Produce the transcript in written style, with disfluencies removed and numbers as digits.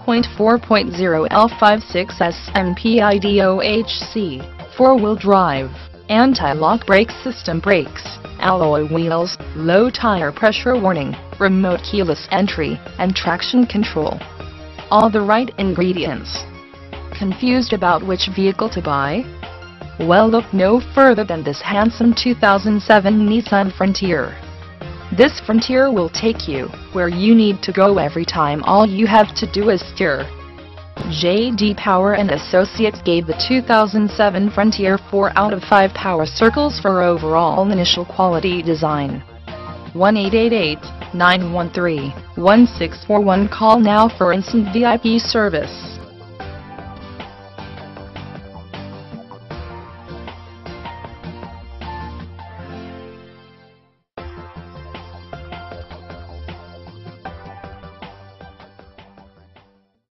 4.0 L56S MPIDOHC, 4-wheel drive, anti-lock brake system, brakes, alloy wheels, low tire pressure warning, remote keyless entry, and traction control. All the right ingredients. Confused about which vehicle to buy? Well, look no further than this handsome 2007 Nissan Frontier. This Frontier will take you where you need to go every time. All you have to do is steer. J.D. Power and Associates gave the 2007 Frontier 4 out of 5 power circles for overall initial quality design. 1-888-913-1641. Call now for instant VIP service.